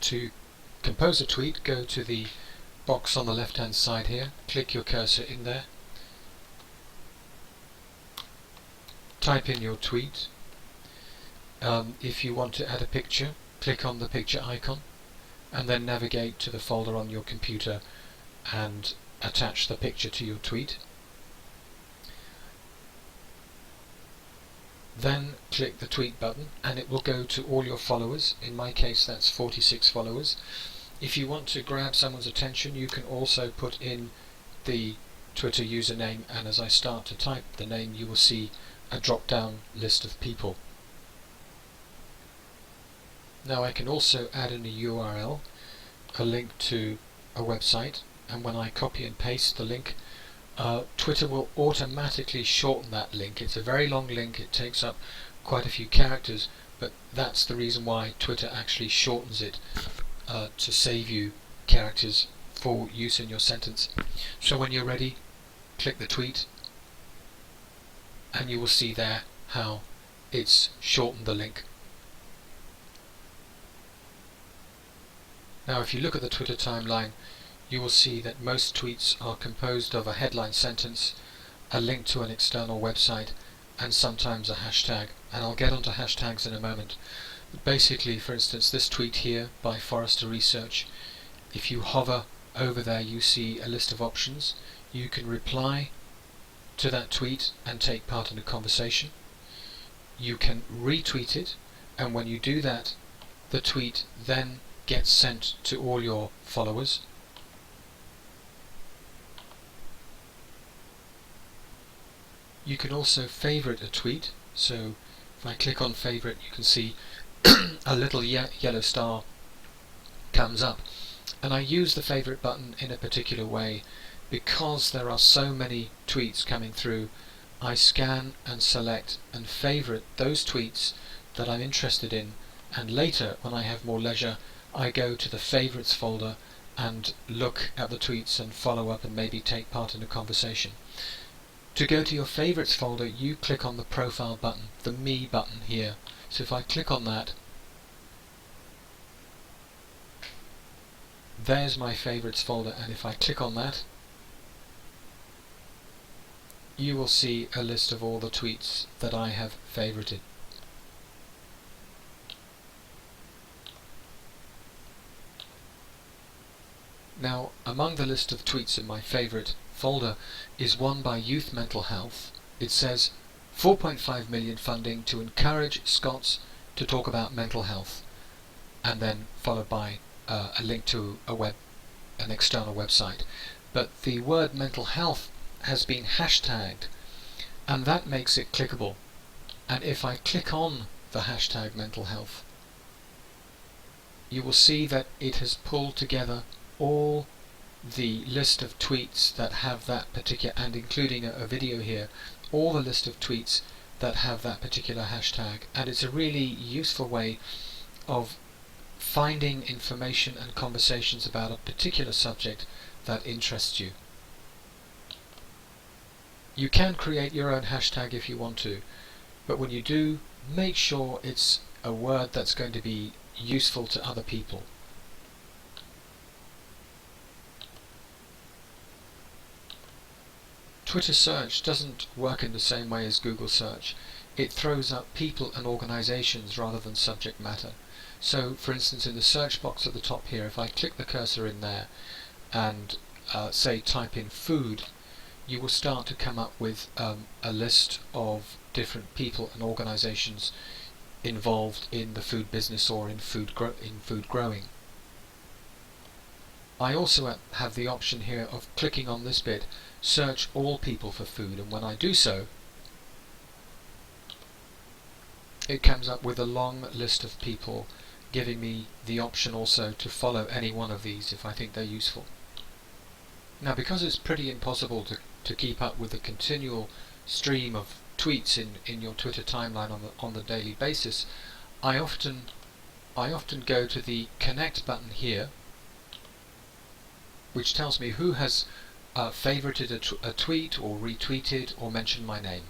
To compose a tweet, go to the box on the left hand side here, click your cursor in there, type in your tweet. If you want to add a picture, click on the picture icon and then navigate to the folder on your computer and attach the picture to your tweet. Then click the tweet button and it will go to all your followers. In my case that's 46 followers. If you want to grab someone's attention, you can also put in the Twitter username, and as I start to type the name you will see a drop down list of people. Now I can also add in a URL, a link to a website, and when I copy and paste the link, Twitter will automatically shorten that link. It's a very long link, it takes up quite a few characters, but that's the reason why Twitter actually shortens it to save you characters for use in your sentence. So when you're ready, click the tweet and you will see there how it's shortened the link. Now if you look at the Twitter timeline, you will see that most tweets are composed of a headline sentence, a link to an external website, and sometimes a hashtag. And I'll get onto hashtags in a moment. But basically, for instance, this tweet here by Forrester Research, if you hover over there you see a list of options. You can reply to that tweet and take part in a conversation. You can retweet it, and when you do that, the tweet then gets sent to all your followers. You can also favorite a tweet, so if I click on favorite you can see a little yellow star comes up, and I use the favorite button in a particular way because there are so many tweets coming through. I scan and select and favorite those tweets that I'm interested in, and later when I have more leisure I go to the favorites folder and look at the tweets and follow up and maybe take part in a conversation. To go to your favorites folder, you click on the profile button, the Me button here. So if I click on that, there's my favorites folder, and if I click on that, you will see a list of all the tweets that I have favorited. Now, among the list of tweets in my favorite folder is one by Youth Mental Health. It says 4.5 million funding to encourage Scots to talk about mental health, and then followed by a link to an external website. But the word mental health has been hashtagged, and that makes it clickable. And if I click on the hashtag mental health, you will see that it has pulled together all the list of tweets that have that particular, and including a video here, all the list of tweets that have that particular hashtag. And it's a really useful way of finding information and conversations about a particular subject that interests you. You can create your own hashtag if you want to, but when you do, make sure it's a word that's going to be useful to other people. Twitter search doesn't work in the same way as Google search. It throws up people and organizations rather than subject matter. So for instance, in the search box at the top here, if I click the cursor in there and say type in food, you will start to come up with a list of different people and organizations involved in the food business or in food growing. I also have the option here of clicking on this bit, search all people for food, and when I do so, it comes up with a long list of people, giving me the option also to follow any one of these if I think they're useful. Now, because it's pretty impossible to keep up with the continual stream of tweets in your Twitter timeline on the daily basis, I often go to the connect button here, which tells me who has favorited a tweet or retweeted or mentioned my name.